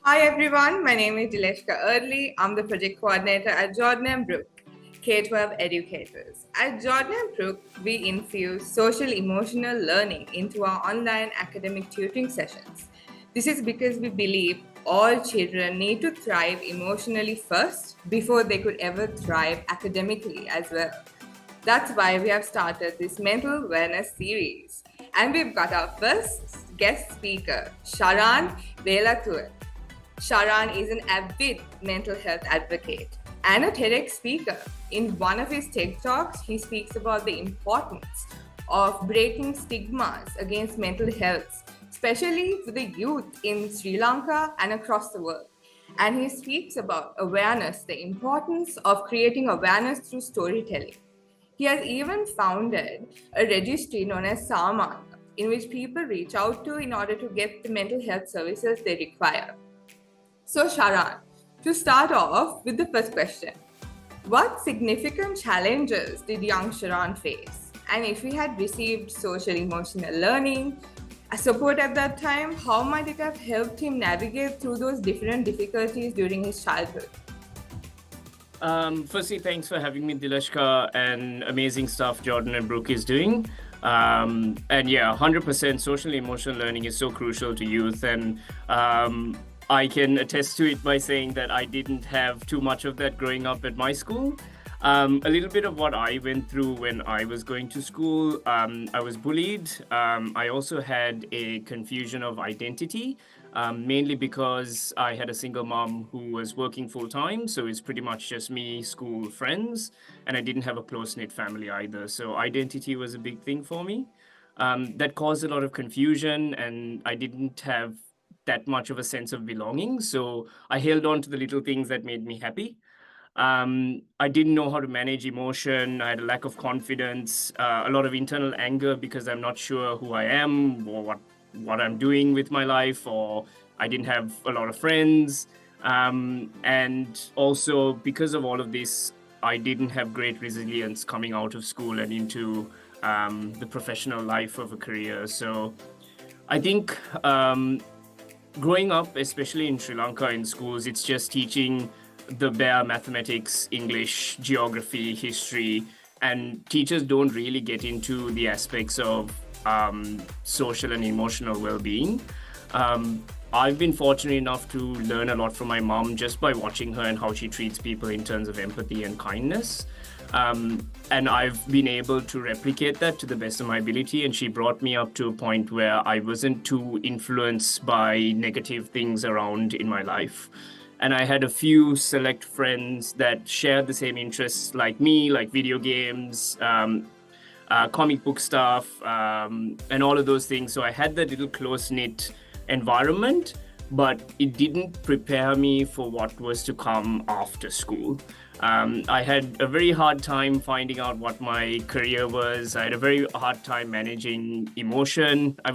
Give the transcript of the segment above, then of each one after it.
Hi everyone, my name is Dileshka Early. I'm the project coordinator at Jordan and Brooke, K-12 educators. At Jordan and Brooke, we infuse social emotional learning into our online academic tutoring sessions. This is because we believe all children need to thrive emotionally first before they could ever thrive academically as well. That's why we have started this mental wellness series. And we've got our first guest speaker, Sharan Velauthan. Sharan is an avid mental health advocate and a TEDx speaker. In one of his TED Talks, he speaks about the importance of breaking stigmas against mental health, especially for the youth in Sri Lanka and across the world. And he speaks about awareness, the importance of creating awareness through storytelling. He has even founded a registry known as Samana, in which people reach out to in order to get the mental health services they require. So, Sharan, to start off with the first question, what significant challenges did young Sharan face? And if he had received social emotional learning support at that time, how might it have helped him navigate through those different difficulties during his childhood? Firstly, thanks for having me, Dileshka, and amazing stuff Jordan and Brooke is doing. And yeah, 100% social emotional learning is so crucial to youth. And I can attest to it by saying that I didn't have too much of that growing up at my school. A little bit of what I went through when I was going to school. I was bullied. I also had a confusion of identity, mainly because I had a single mom who was working full time. So it's pretty much just me, school, friends, and I didn't have a close knit family either. So identity was a big thing for me. That caused a lot of confusion, and I didn't have that much of a sense of belonging. So I held on to the little things that made me happy. I didn't know how to manage emotion. I had a lack of confidence, a lot of internal anger because I'm not sure who I am or what I'm doing with my life, or I didn't have a lot of friends. And also because of all of this, I didn't have great resilience coming out of school and into the professional life of a career. So I think growing up, especially in Sri Lanka in schools, it's just teaching the bare mathematics, English, geography, history, and teachers don't really get into the aspects of social and emotional well-being. I've been fortunate enough to learn a lot from my mom just by watching her and how she treats people in terms of empathy and kindness. And I've been able to replicate that to the best of my ability. And she brought me up to a point where I wasn't too influenced by negative things around in my life. And I had a few select friends that shared the same interests like me, like video games, comic book stuff, and all of those things. So I had that little close-knit environment, but it didn't prepare me for what was to come after school. I had a very hard time finding out what my career was. I had a very hard time managing emotion. I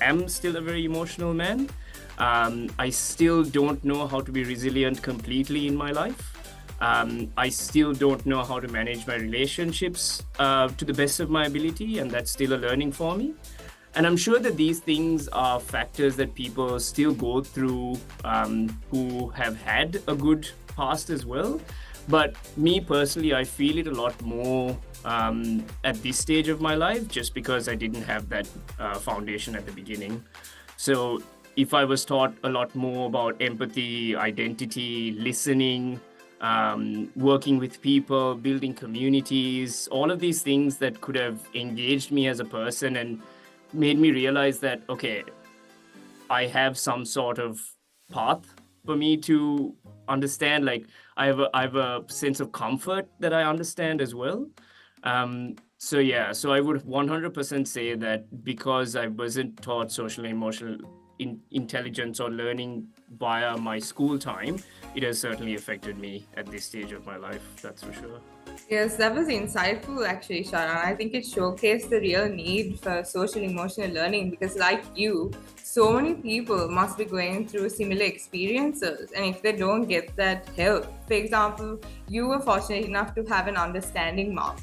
am still a very emotional man. I still don't know how to be resilient completely in my life. I still don't know how to manage my relationships to the best of my ability, and that's still a learning for me. And I'm sure that these things are factors that people still go through who have had a good past as well. But me personally, I feel it a lot more at this stage of my life just because I didn't have that foundation at the beginning. So if I was taught a lot more about empathy, identity, listening, working with people, building communities, all of these things that could have engaged me as a person and made me realize that, okay, I have some sort of path for me to understand. Like I have a sense of comfort that I understand as well. So I would 100% say that because I wasn't taught social and emotional intelligence or learning via my school time, it has certainly affected me at this stage of my life, that's for sure. Yes, that was insightful actually, Sharan. I think it showcased the real need for social emotional learning because, like you, so many people must be going through similar experiences. And if they don't get that help, for example, you were fortunate enough to have an understanding mom,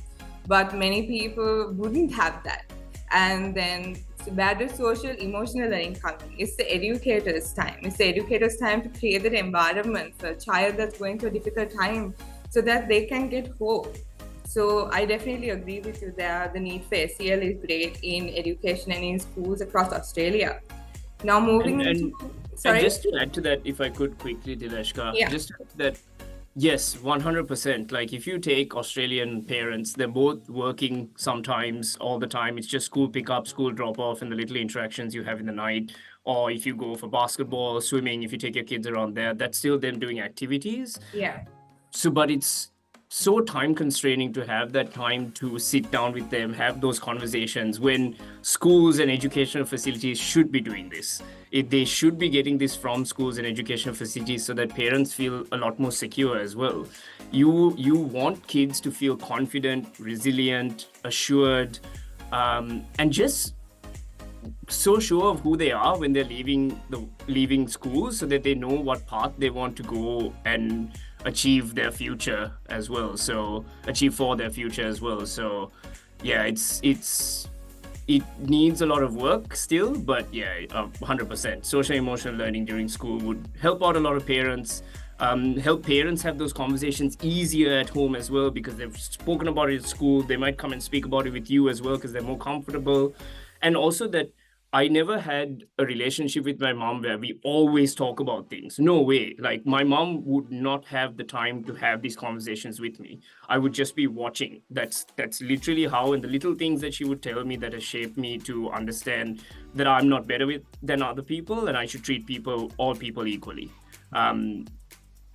but many people wouldn't have that. And then So where does social emotional learning come in? It's the educator's time. It's the educator's time to create that environment for a child that's going through a difficult time so that they can get hope. So I definitely agree with you there. The need for SEL is great in education and in schools across Australia. Now moving into and just to add to that, if I could quickly, Dileshka, Yeah. just that, yes, 100%. Like if you take Australian parents, they're both working sometimes all the time. It's just school pickup, school drop off, and the little interactions you have in the night. Or if you go for basketball, swimming, if you take your kids around there, that's still them doing activities. Yeah. So, but it's so time constraining to have that time to sit down with them, have those conversations when schools and educational facilities should be doing this. They should be getting this from schools and educational facilities so that parents feel a lot more secure as well. You want kids to feel confident, resilient, assured, and just so sure of who they are when they're leaving school, so that they know what path they want to go and achieve their future as well. So achieve for their future as well. So yeah, it needs a lot of work still, but yeah, 100%. Social emotional learning during school would help out a lot of parents. Help parents have those conversations easier at home as well, because they've spoken about it at school. They might come and speak about it with you as well because they're more comfortable. And also that I never had a relationship with my mom where we always talk about things. No way. Like my mom would not have the time to have these conversations with me. I would just be watching. That's literally how, and the little things that she would tell me that has shaped me to understand that I'm not better than other people and I should treat all people equally. And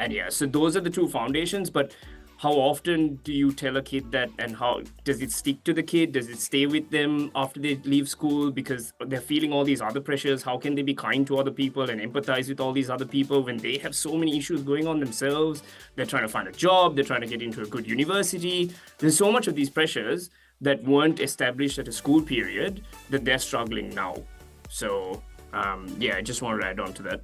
yeah, so those are the two foundations. But how often do you tell a kid that, and how does it stick to the kid? Does it stay with them after they leave school because they're feeling all these other pressures? How can they be kind to other people and empathize with all these other people when they have so many issues going on themselves? They're trying to find a job, they're trying to get into a good university. There's so much of these pressures that weren't established at a school period that they're struggling now. So yeah, I just wanted to add on to that.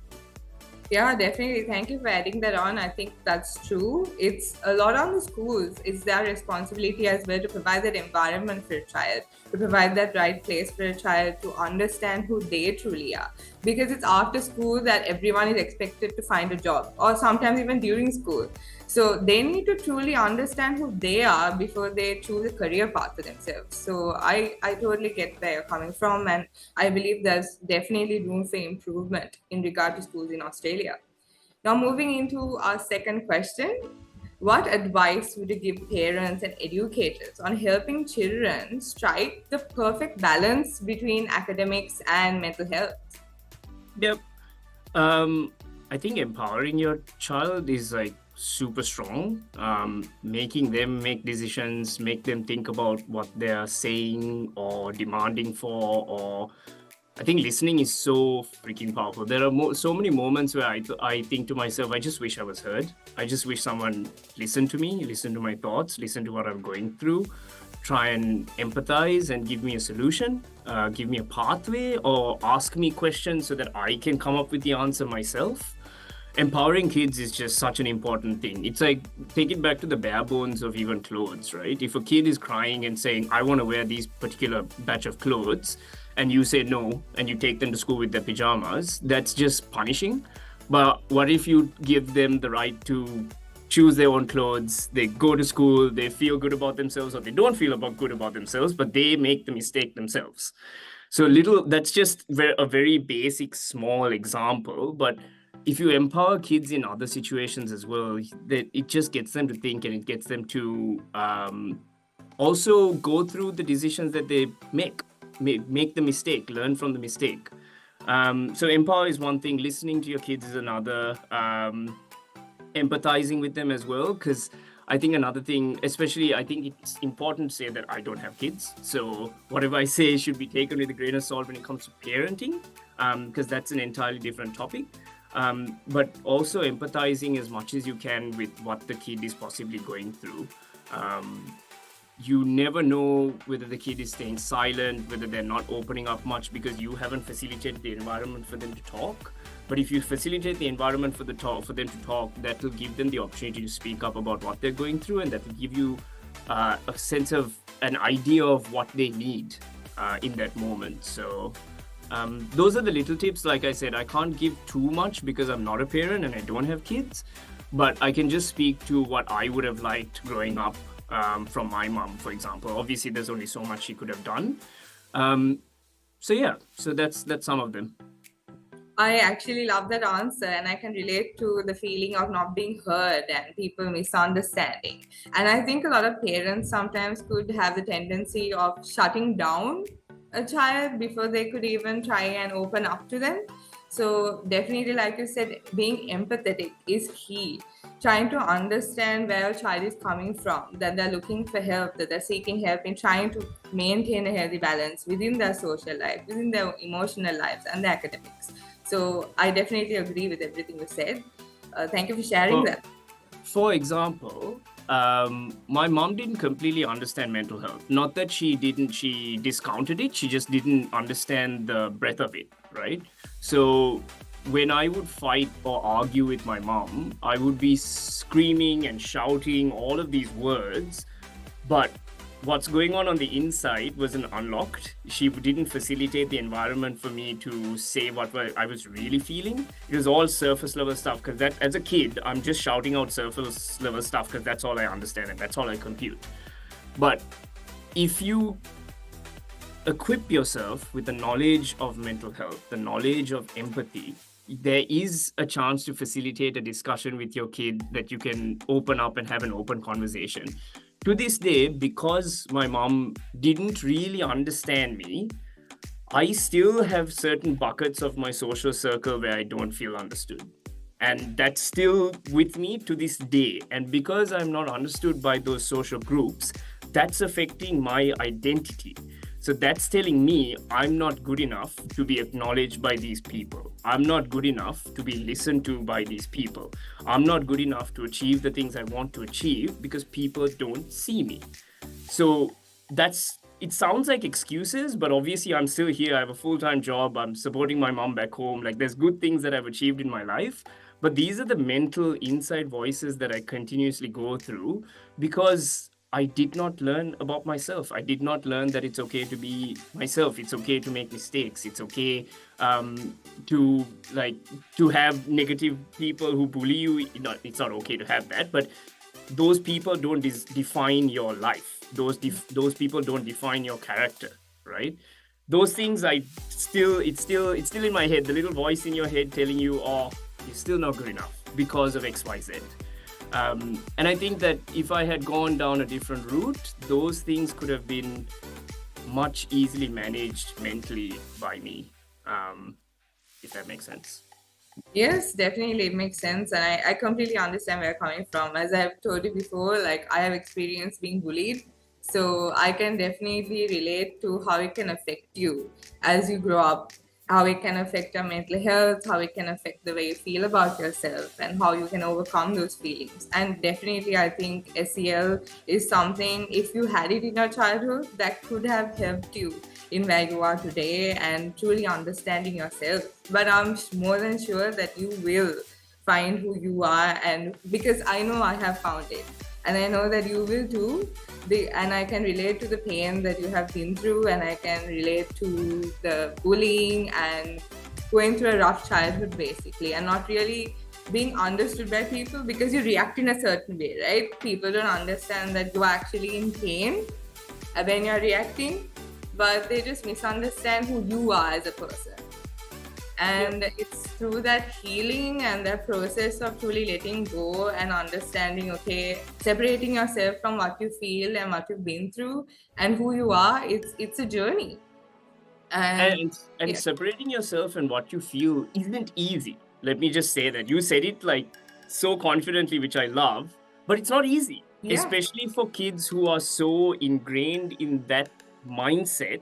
Yeah, definitely. Thank you for adding that on. I think that's true. It's a lot on the schools. It's their responsibility as well to provide that environment for a child, to provide that right place for a child to understand who they truly are. Because it's after school that everyone is expected to find a job, or sometimes even during school. So they need to truly understand who they are before they choose a career path for themselves. So I totally get where you're coming from, and I believe there's definitely room for improvement in regard to schools in Australia. Now, moving into our second question, what advice would you give parents and educators on helping children strike the perfect balance between academics and mental health? Yep. I think empowering your child is like super strong. Making them make decisions, make them think about what they're saying or demanding for, or I think listening is so freaking powerful. There are so many moments where I think to myself, I just wish I was heard. I just wish someone listened to me, listened to my thoughts, listened to what I'm going through, try and empathize and give me a solution, give me a pathway, or ask me questions so that I can come up with the answer myself. Empowering kids is just such an important thing. It's like, take it back to the bare bones of even clothes, right? If a kid is crying and saying, I want to wear these particular batch of clothes, and you say no, and you take them to school with their pajamas, that's just punishing. But what if you give them the right to choose their own clothes, they go to school, they feel good about themselves, or they don't feel good about themselves, but they make the mistake themselves. So that's just a very basic, small example, but if you empower kids in other situations as well, it just gets them to think, and it gets them to also go through the decisions that they make the mistake, learn from the mistake. So empower is one thing, listening to your kids is another, empathizing with them as well, because I think another thing, especially I think it's important to say that I don't have kids, so whatever I say should be taken with a grain of salt when it comes to parenting, because that's an entirely different topic. But also empathizing as much as you can with what the kid is possibly going through. You never know whether the kid is staying silent, whether they're not opening up much because you haven't facilitated the environment for them to talk. But if you facilitate the environment for them to talk, that will give them the opportunity to speak up about what they're going through, and that will give you a sense of an idea of what they need. in that moment. So those are the little tips. Like I said, I can't give too much because I'm not a parent and I don't have kids, but I can just speak to what I would have liked growing up from my mom, for example. Obviously, there's only so much she could have done. So that's some of them. I actually love that answer, and I can relate to the feeling of not being heard and people misunderstanding. And I think a lot of parents sometimes could have the tendency of shutting down a child before they could even try and open up to them. So, definitely, like you said, being empathetic is key. Trying to understand where a child is coming from, that they're looking for help, that they're seeking help, and trying to maintain a healthy balance within their social life, within their emotional lives, and the academics. So I definitely agree with everything you said. Thank you for sharing that. For example, my mom didn't completely understand mental health. Not that she discounted it. She just didn't understand the breadth of it, right? So when I would fight or argue with my mom, I would be screaming and shouting all of these words, but what's going on the inside wasn't unlocked. She didn't facilitate the environment for me to say what I was really feeling. It was all surface level stuff, because that, as a kid, I'm just shouting out surface level stuff because that's all I understand and that's all I compute. But if you equip yourself with the knowledge of mental health, the knowledge of empathy, there is a chance to facilitate a discussion with your kid that you can open up and have an open conversation. To this day, because my mom didn't really understand me, I still have certain buckets of my social circle where I don't feel understood. And that's still with me to this day. And because I'm not understood by those social groups, that's affecting my identity. So that's telling me I'm not good enough to be acknowledged by these people. I'm not good enough to be listened to by these people. I'm not good enough to achieve the things I want to achieve because people don't see me. So it sounds like excuses, but obviously I'm still here. I have a full-time job. I'm supporting my mom back home. Like, there's good things that I've achieved in my life, but these are the mental inside voices that I continuously go through because I did not learn about myself. I did not learn that it's okay to be myself. It's okay to make mistakes. It's okay to have negative people who bully you. It's not okay to have that, but those people don't define your life. Those people don't define your character, right? Those things it's still in my head. The little voice in your head telling you, oh, you're still not good enough because of X, Y, Z. And I think that if I had gone down a different route, those things could have been much easily managed mentally by me, if that makes sense. Yes, definitely, it makes sense. And I completely understand where you're coming from. As I've told you before, like, I have experienced being bullied. So I can definitely relate to how it can affect you as you grow up, how it can affect your mental health, how it can affect the way you feel about yourself, and how you can overcome those feelings. And definitely, I think SEL is something, if you had it in your childhood, that could have helped you in where you are today and truly understanding yourself. But I'm more than sure that you will find who you are, and because I know I have found it. And I know that you will too. And I can relate to the pain that you have been through, and I can relate to the bullying and going through a rough childhood, basically, and not really being understood by people because you react in a certain way, right? People don't understand that you're actually in pain when you're reacting, but they just misunderstand who you are as a person. And it's through that healing and that process of truly letting go and understanding, okay, separating yourself from what you feel and what you've been through and who you are, it's a journey. And separating yourself and what you feel isn't easy. Let me just say that. You said it like so confidently, which I love, but it's not easy, especially for kids who are so ingrained in that mindset.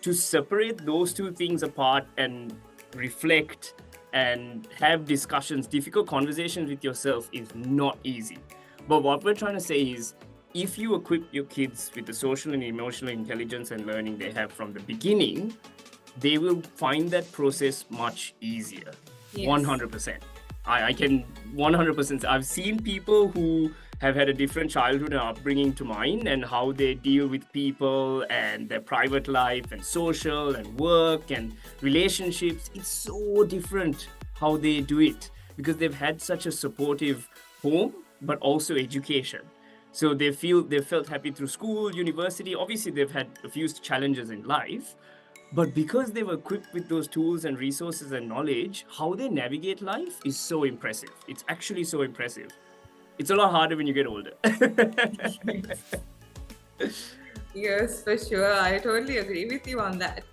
To separate those two things apart and reflect and have discussions, difficult conversations with yourself is not easy. But what we're trying to say is, if you equip your kids with the social and emotional intelligence and learning they have from the beginning, they will find that process much easier. 100%. I can 100%. I've seen people who have had a different childhood and upbringing to mine, and how they deal with people and their private life and social and work and relationships. It's so different how they do it, because they've had such a supportive home, but also education. So they've felt happy through school, university. Obviously, they've had a few challenges in life, but because they were equipped with those tools and resources and knowledge, how they navigate life is so impressive. It's actually so impressive. It's a lot harder when you get older. Yes, for sure. I totally agree with you on that.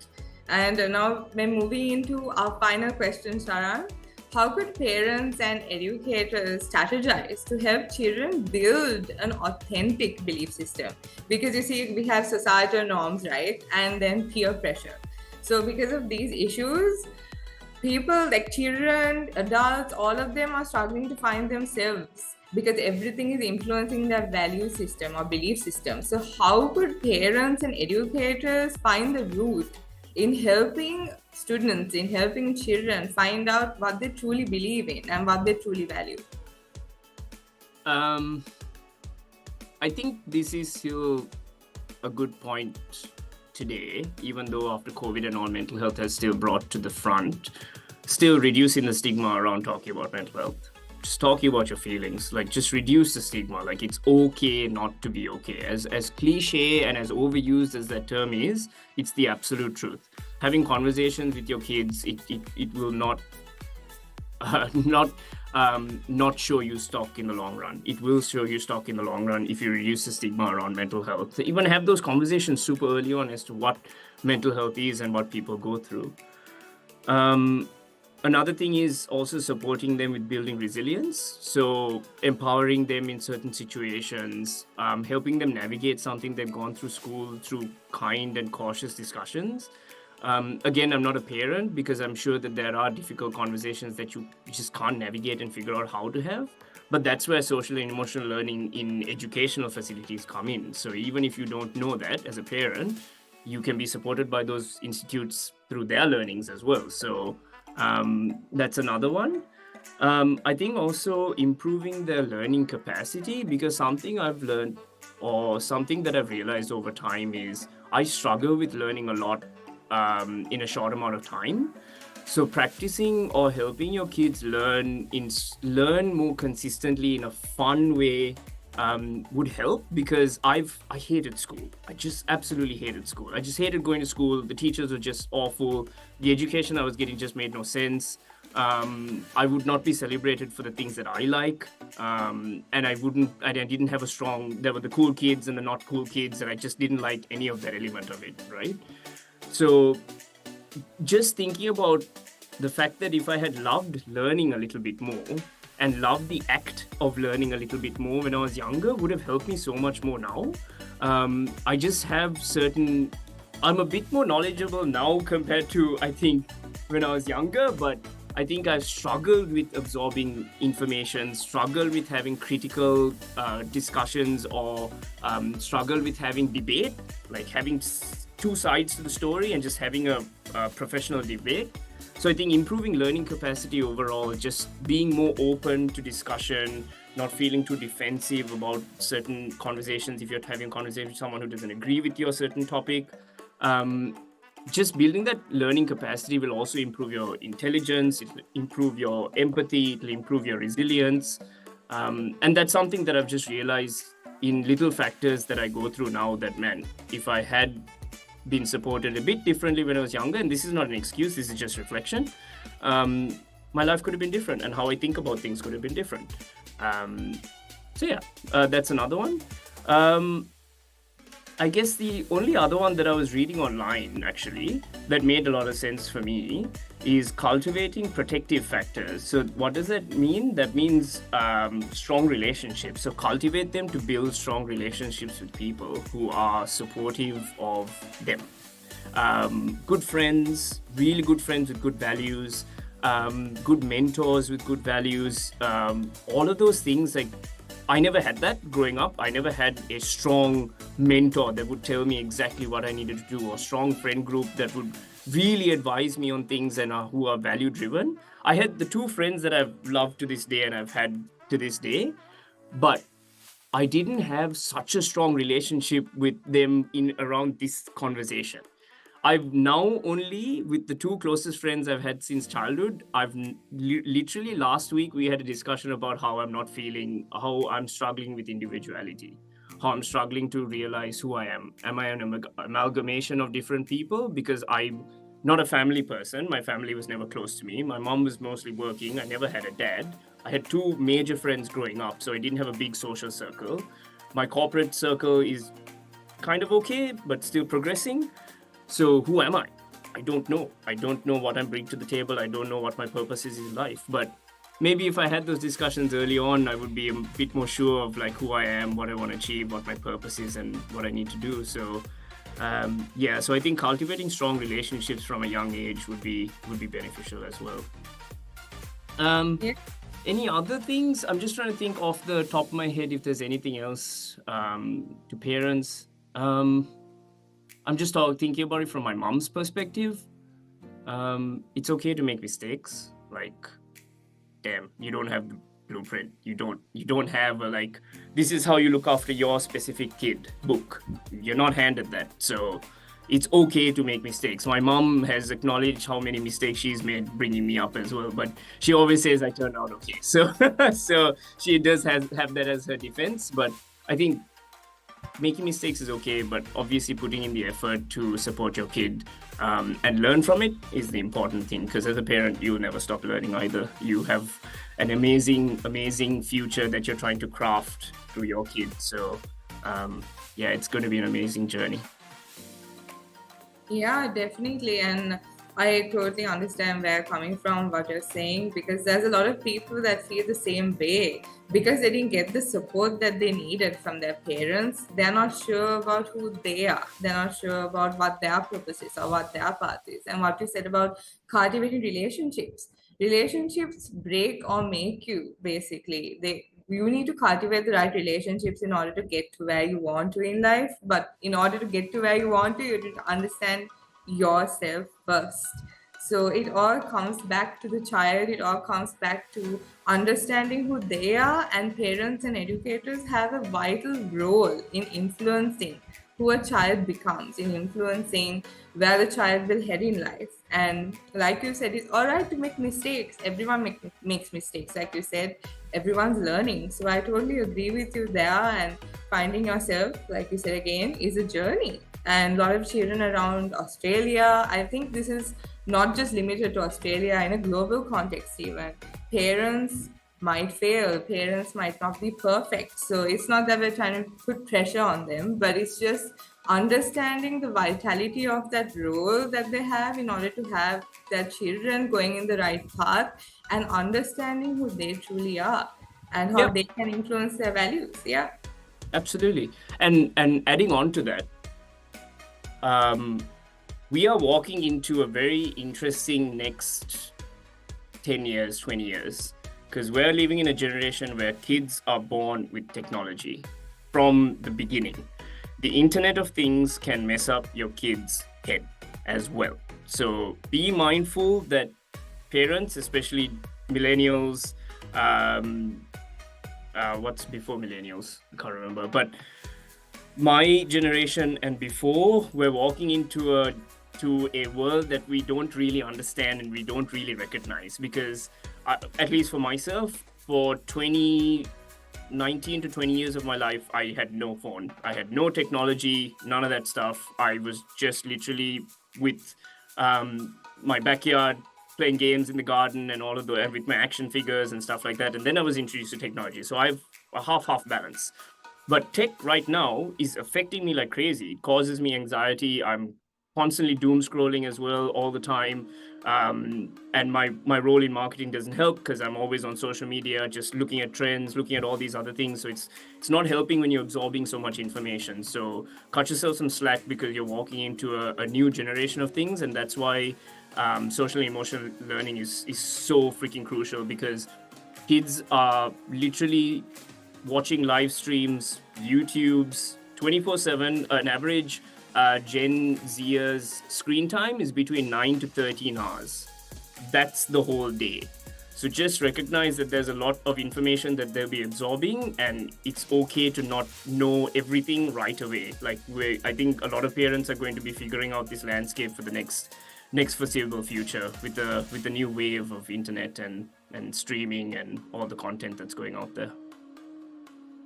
And now we're moving into our final question, Sharan. How could parents and educators strategize to help children build an authentic belief system? Because you see, we have societal norms, right? And then peer pressure. So because of these issues, people like children, adults, all of them are struggling to find themselves, because everything is influencing their value system or belief system. So how could parents and educators find the root in helping students, in helping children find out what they truly believe in and what they truly value? I think this is still a good point today, even though after COVID and all, mental health has still brought to the front, still reducing the stigma around talking about mental health. Just talking about your feelings, like just reduce the stigma. Like it's okay not to be okay. As cliche and as overused as that term is, it's the absolute truth. Having conversations with your kids, it will not show you stock in the long run. It will show you stock in the long run if you reduce the stigma around mental health. So even have those conversations super early on as to what mental health is and what people go through. Another thing is also supporting them with building resilience. So empowering them in certain situations, helping them navigate something they've gone through school through kind and cautious discussions. Again, I'm not a parent, because I'm sure that there are difficult conversations that you just can't navigate and figure out how to have. But that's where social and emotional learning in educational facilities come in. So even if you don't know that as a parent, you can be supported by those institutes through their learnings as well. So that's another one. I think also improving their learning capacity, because something I've learned or something that I've realized over time is I struggle with learning a lot in a short amount of time. So practicing or helping your kids learn more consistently in a fun way would help, because I hated school. I just absolutely hated school. I just hated going to school. The teachers were just awful. The education I was getting just made no sense. I would not be celebrated for the things that I like. And I didn't have there were the cool kids and the not cool kids, and I just didn't like any of that element of it, right? So just thinking about the fact that if I had loved learning a little bit more and loved the act of learning a little bit more when I was younger, would have helped me so much more now. I just have I'm a bit more knowledgeable now compared to, I think, when I was younger, but I think I've struggled with absorbing information, struggled with having critical discussions, or struggled with having debate, like having two sides to the story and just having a professional debate. So I think improving learning capacity overall, just being more open to discussion, not feeling too defensive about certain conversations if you're having a conversation with someone who doesn't agree with your certain topic. Just building that learning capacity will also improve your intelligence, it'll improve your empathy, it'll improve your resilience. And that's something that I've just realized in little factors that I go through now, that, man, if I had been supported a bit differently when I was younger, and this is not an excuse, this is just reflection, my life could have been different, and how I think about things could have been different. That's another one. I guess the only other one that I was reading online, actually, that made a lot of sense for me is cultivating protective factors. So what does that mean? That means strong relationships. So cultivate them to build strong relationships with people who are supportive of them. Good friends, really good friends with good values, good mentors with good values, all of those things. Like, I never had that growing up. I never had a strong mentor that would tell me exactly what I needed to do, or strong friend group that would really advise me on things and who are value driven. I had the two friends that I've loved to this day and I've had to this day, but I didn't have such a strong relationship with them in around this conversation. I've now only, with the two closest friends I've had since childhood, literally last week we had a discussion about how I'm not feeling, how I'm struggling with individuality, how I'm struggling to realize who I am. Am I an amalgamation of different people? Because I'm not a family person. My family was never close to me. My mom was mostly working. I never had a dad. I had two major friends growing up, so I didn't have a big social circle. My corporate circle is kind of okay, but still progressing. So who am I? I don't know. I don't know what I'm bringing to the table. I don't know what my purpose is in life. But maybe if I had those discussions early on, I would be a bit more sure of like who I am, what I want to achieve, what my purpose is, and what I need to do. So so I think cultivating strong relationships from a young age would be beneficial as well. Any other things? I'm just trying to think off the top of my head if there's anything else to parents. I'm just thinking about it from my mom's perspective. It's okay to make mistakes. Like, damn, you don't have the blueprint. You don't have a like, this is how you look after your specific kid book. You're not handed that. So it's okay to make mistakes. My mom has acknowledged how many mistakes she's made bringing me up as well, but she always says I turned out okay. So so she does have that as her defense. But I think making mistakes is okay, but obviously putting in the effort to support your kid and learn from it is the important thing, because as a parent, you'll never stop learning either. You have an amazing future that you're trying to craft through your kid. So it's going to be an amazing journey. Yeah, definitely. And I totally understand where you're coming from, what you're saying, because there's a lot of people that feel the same way because they didn't get the support that they needed from their parents. They're not sure about who they are. They're not sure about what their purpose is or what their path is. And what you said about cultivating relationships. Relationships break or make you, basically. You need to cultivate the right relationships in order to get to where you want to in life. But in order to get to where you want to, you need to understand yourself first. So it all comes back to the child, it all comes back to understanding who they are, and parents and educators have a vital role in influencing who a child becomes, in influencing where the child will head in life. And like you said, it's all right to make mistakes. Everyone makes mistakes. Like you said, everyone's learning. So I totally agree with you there. And finding yourself, like you said again, is a journey. And a lot of children around Australia, I think this is not just limited to Australia, in a global context even. Parents might fail, parents might not be perfect. So it's not that we're trying to put pressure on them, but it's just understanding the vitality of that role that they have in order to have their children going in the right path, and understanding who they truly are and how they can influence their values. Yeah. Absolutely. And adding on to that, we are walking into a very interesting next 10 years, 20 years, because we're living in a generation where kids are born with technology from the beginning. The Internet of Things can mess up your kid's head as well. So be mindful that parents, especially millennials, what's before millennials? I can't remember, but my generation and before, we're walking into a world that we don't really understand and we don't really recognize, because at least for myself, for 19 to 20 years of my life, I had no phone. I had no technology, none of that stuff. I was just literally with my backyard, playing games in the garden and all of and with my action figures and stuff like that. And then I was introduced to technology. So I've a half balance. But tech right now is affecting me like crazy. It causes me anxiety. I'm constantly doom scrolling as well all the time. And my role in marketing doesn't help because I'm always on social media, just looking at trends, looking at all these other things. So it's not helping when you're absorbing so much information. So cut yourself some slack, because you're walking into a new generation of things. And that's why social and emotional learning is so freaking crucial, because kids are literally watching live streams, YouTubes, 24/7. An average Gen Zers screen time is between 9 to 13 hours. That's the whole day. So just recognize that there's a lot of information that they'll be absorbing, and it's okay to not know everything right away. Like I think a lot of parents are going to be figuring out this landscape for the next foreseeable future with the new wave of internet and streaming and all the content that's going out there.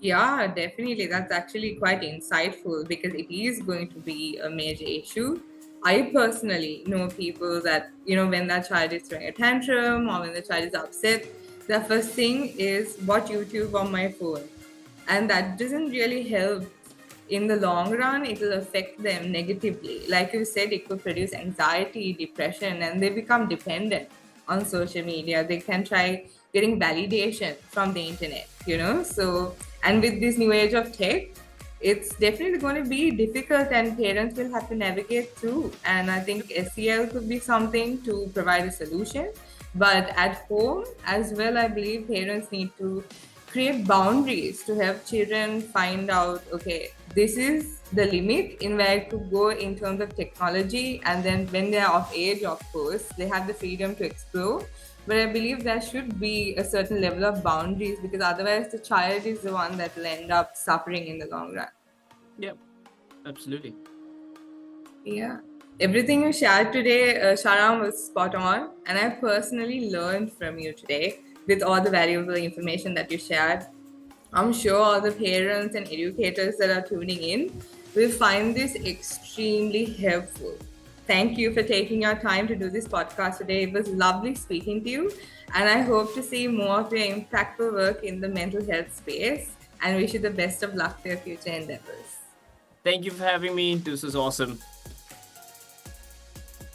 Yeah, definitely. That's actually quite insightful because it is going to be a major issue. I personally know people that, when their child is throwing a tantrum or when the child is upset, the first thing is watch YouTube on my phone. And that doesn't really help. In the long run, it will affect them negatively. Like you said, it could produce anxiety, depression, and they become dependent on social media. They can try getting validation from the internet. So, and with this new age of tech, it's definitely going to be difficult and parents will have to navigate through. And I think SEL could be something to provide a solution. But at home as well, I believe parents need to create boundaries to help children find out, okay, this is the limit in where to go in terms of technology. And then when they are of age, of course, they have the freedom to explore. But I believe there should be a certain level of boundaries because otherwise the child is the one that will end up suffering in the long run. Yep, absolutely. Yeah. Everything you shared today, Sharan, was spot on. And I personally learned from you today with all the valuable information that you shared. I'm sure all the parents and educators that are tuning in will find this extremely helpful. Thank you for taking your time to do this podcast today. It was lovely speaking to you, and I hope to see more of your impactful work in the mental health space and wish you the best of luck for your future endeavors. Thank you for having me. This was awesome.